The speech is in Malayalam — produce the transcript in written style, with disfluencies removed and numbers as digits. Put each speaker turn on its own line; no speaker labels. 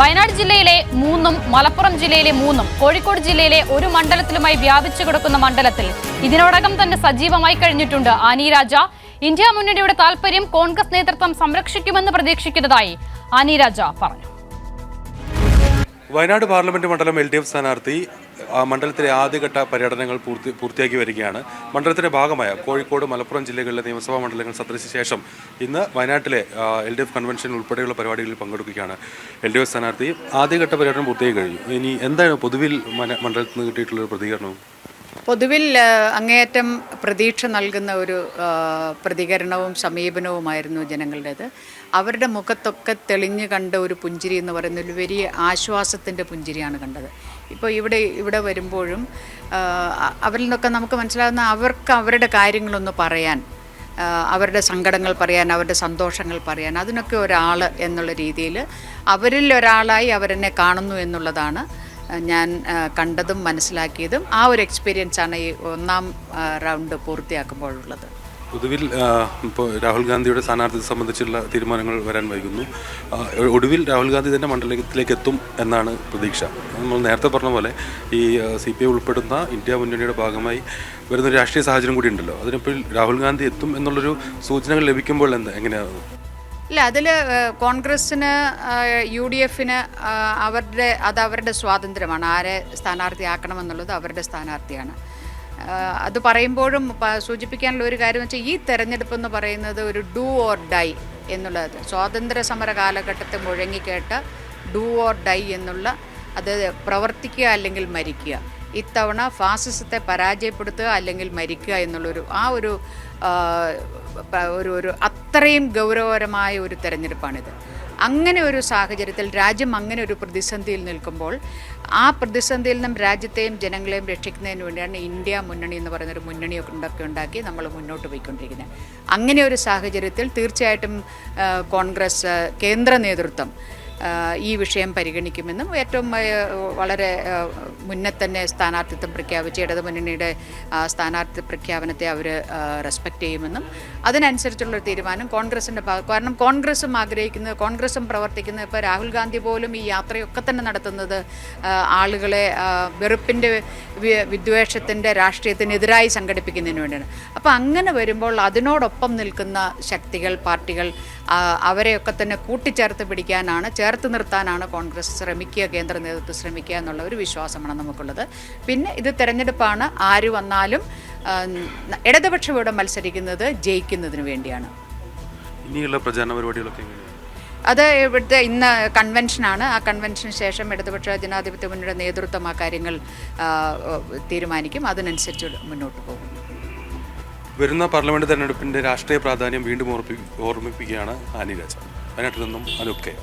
വയനാട് ജില്ലയിലെ 3 മലപ്പുറം ജില്ലയിലെ 3 കോഴിക്കോട് ജില്ലയിലെ ഒരു മണ്ഡലത്തിലുമായി വ്യാപിച്ചു കിടക്കുന്ന മണ്ഡലത്തിൽ ഇതിനോടകം തന്നെ സജീവമായി കഴിഞ്ഞിട്ടുണ്ട് ആനി രാജ. ഇന്ത്യ മുന്നണിയുടെ താൽപര്യം കോൺഗ്രസ് നേതൃത്വം സംരക്ഷിക്കുമെന്ന് പ്രതീക്ഷിക്കുന്നതായി ആനി രാജ പറഞ്ഞു.
വയനാട് പാർലമെന്റ് മണ്ഡലം LDF സ്ഥാനാർത്ഥി മണ്ഡലത്തിലെ ആദ്യഘട്ട പര്യടനങ്ങൾ പൂർത്തിയാക്കി വരികയാണ്. മണ്ഡലത്തിന്റെ ഭാഗമായ കോഴിക്കോട്, മലപ്പുറം ജില്ലകളിലെ നിയമസഭാ മണ്ഡലങ്ങൾ സന്ദർശിച്ച ശേഷം ഇന്ന് വയനാട്ടിലെ LDF കൺവെൻഷൻ ഉൾപ്പെടെയുള്ള പരിപാടികളിൽ പങ്കെടുക്കുകയാണ്. LDF സ്ഥാനാർത്ഥി ആദ്യഘട്ട പര്യടനം പൂർത്തിയാക്കി കഴിഞ്ഞു. ഇനി എന്താണ് പൊതുവിൽ മണ്ഡലത്തിൽ നിന്ന് കിട്ടിയിട്ടുള്ള പ്രതികരണം?
പൊതുവിൽ അങ്ങേയറ്റം പ്രതീക്ഷ നൽകുന്ന ഒരു പ്രതികരണവും സമീപനവുമായിരുന്നു ജനങ്ങളുടേത്. അവരുടെ മുഖത്തൊക്കെ തെളിഞ്ഞു കണ്ട ഒരു പുഞ്ചിരി എന്ന് പറയുന്ന ഒരു വലിയ ആശ്വാസത്തിൻ്റെ പുഞ്ചിരിയാണ് കണ്ടത്. ഇപ്പോൾ ഇവിടെ വരുമ്പോഴും അവരിൽ നിന്നൊക്കെ നമുക്ക് മനസ്സിലാകുന്ന അവർക്ക് അവരുടെ കാര്യങ്ങളൊന്ന് പറയാൻ, അവരുടെ സങ്കടങ്ങൾ പറയാൻ, അവരുടെ സന്തോഷങ്ങൾ പറയാൻ, അതിനൊക്കെ ഒരാൾ എന്നുള്ള രീതിയിൽ അവരിൽ ഒരാളായി അവരെന്നെ കാണുന്നു എന്നുള്ളതാണ് ഞാൻ കണ്ടതും മനസ്സിലാക്കിയതും. ആ ഒരു എക്സ്പീരിയൻസാണ് ഈ ഒന്നാം റൗണ്ട് പൂർത്തിയാക്കുമ്പോഴുള്ളത്.
പൊതുവിൽ ഇപ്പോൾ രാഹുൽ ഗാന്ധിയുടെ സ്ഥാനാർത്ഥിയെ സംബന്ധിച്ചുള്ള തീരുമാനങ്ങൾ വരാൻ വൈകുന്നു. ഒടുവിൽ രാഹുൽ ഗാന്ധി തന്നെ മണ്ഡലത്തിലേക്ക് എത്തും എന്നാണ് പ്രതീക്ഷ. നമ്മൾ നേരത്തെ പറഞ്ഞ പോലെ ഈ CPI ഉൾപ്പെടുന്ന ഇന്ത്യ മുന്നണിയുടെ ഭാഗമായി വരുന്നൊരു രാഷ്ട്രീയ സാഹചര്യം കൂടി ഉണ്ടല്ലോ. അതിനിപ്പോൾ രാഹുൽ ഗാന്ധി എത്തും എന്നുള്ളൊരു സൂചനകൾ ലഭിക്കുമ്പോൾ എങ്ങനെയാണ്?
ഇല്ല, അതിൽ കോൺഗ്രസ്സിന് UDFന് അവരുടെ സ്വാതന്ത്ര്യമാണ്. ആരെ സ്ഥാനാർത്ഥിയാക്കണമെന്നുള്ളത് അവരുടെ സ്ഥാനാർത്ഥിയാണ്. അത് പറയുമ്പോഴും സൂചിപ്പിക്കാനുള്ള ഒരു കാര്യം വെച്ചാൽ ഈ തെരഞ്ഞെടുപ്പ് എന്ന് പറയുന്നത് ഒരു ഡു ഓർ ഡൈ എന്നുള്ളത്, സ്വാതന്ത്ര്യ സമര കാലഘട്ടത്തെ മുഴങ്ങിക്കേട്ട ഡു ഓർ ഡൈ എന്നുള്ള, അത് പ്രവർത്തിക്കുക അല്ലെങ്കിൽ മരിക്കുക. ഇത്തവണ ഫാസിസത്തെ പരാജയപ്പെടുത്തുക അല്ലെങ്കിൽ മരിക്കുക എന്നുള്ളൊരു ഒരു അത്രയും ഗൗരവകരമായ ഒരു തെരഞ്ഞെടുപ്പാണിത്. അങ്ങനെ ഒരു സാഹചര്യത്തിൽ രാജ്യം അങ്ങനെ ഒരു പ്രതിസന്ധിയിൽ നിൽക്കുമ്പോൾ ആ പ്രതിസന്ധിയിൽ നിന്നും രാജ്യത്തെയും ജനങ്ങളെയും രക്ഷിക്കുന്നതിന് വേണ്ടിയാണ് ഇന്ത്യ മുന്നണി എന്ന് പറയുന്നൊരു മുന്നണിയൊക്കെ ഉണ്ടാക്കി നമ്മൾ മുന്നോട്ട് പോയിക്കൊണ്ടിരിക്കുന്നത്. അങ്ങനെ ഒരു സാഹചര്യത്തിൽ തീർച്ചയായിട്ടും കോൺഗ്രസ് കേന്ദ്ര നേതൃത്വം ഈ വിഷയം പരിഗണിക്കുമെന്നും ഏറ്റവും വളരെ മുന്നേ തന്നെ സ്ഥാനാർത്ഥിത്വം പ്രഖ്യാപിച്ച് ഇടതുമുന്നണിയുടെ സ്ഥാനാർത്ഥി പ്രഖ്യാപനത്തെ അവർ റെസ്പെക്റ്റ് ചെയ്യുമെന്നും അതിനനുസരിച്ചുള്ളൊരു തീരുമാനം കോൺഗ്രസിൻ്റെ കാരണം കോൺഗ്രസും ആഗ്രഹിക്കുന്നത്, കോൺഗ്രസും പ്രവർത്തിക്കുന്നത്, ഇപ്പോൾ രാഹുൽ ഗാന്ധി പോലും ഈ യാത്രയൊക്കെ തന്നെ നടത്തുന്നത് ആളുകളെ വെറുപ്പിൻ്റെ വിദ്വേഷത്തിൻ്റെ രാഷ്ട്രീയത്തിനെതിരായി സംഘടിപ്പിക്കുന്നതിന് വേണ്ടിയാണ്. അപ്പോൾ അങ്ങനെ വരുമ്പോൾ അതിനോടൊപ്പം നിൽക്കുന്ന ശക്തികൾ, പാർട്ടികൾ, അവരെയൊക്കെ തന്നെ കൂട്ടിച്ചേർത്ത് പിടിക്കാനാണ്, ചേർത്ത് നിർത്താനാണ് കോൺഗ്രസ് ശ്രമിക്കുക, കേന്ദ്ര നേതൃത്വം ശ്രമിക്കുക എന്നുള്ള ഒരു വിശ്വാസമാണ് നമുക്കുള്ളത്. പിന്നെ ഇത് തെരഞ്ഞെടുപ്പാണ്, ആര് വന്നാലും ഇടതുപക്ഷം ഇവിടെ മത്സരിക്കുന്നത് ജയിക്കുന്നതിന് വേണ്ടിയാണ്.
ഇനിയുള്ള പ്രചാരണ പരിപാടികളൊക്കെ
അത് ഇവിടുത്തെ ഇന്ന് കൺവെൻഷനാണ്. ആ കൺവെൻഷന് ശേഷം ഇടതുപക്ഷ ജനാധിപത്യ മുന്നണിയുടെ നേതൃത്വം ആ കാര്യങ്ങൾ തീരുമാനിക്കും. അതിനനുസരിച്ച് മുന്നോട്ട് പോകും.
വരുന്ന പാർലമെന്റ് തെരഞ്ഞെടുപ്പിന്റെ രാഷ്ട്രീയ പ്രാധാന്യം വീണ്ടും ഓർമ്മിപ്പിക്കുകയാണ് ആനി രാജ. വയനാട്ടിൽ നിന്നും അനൂപ് കെ.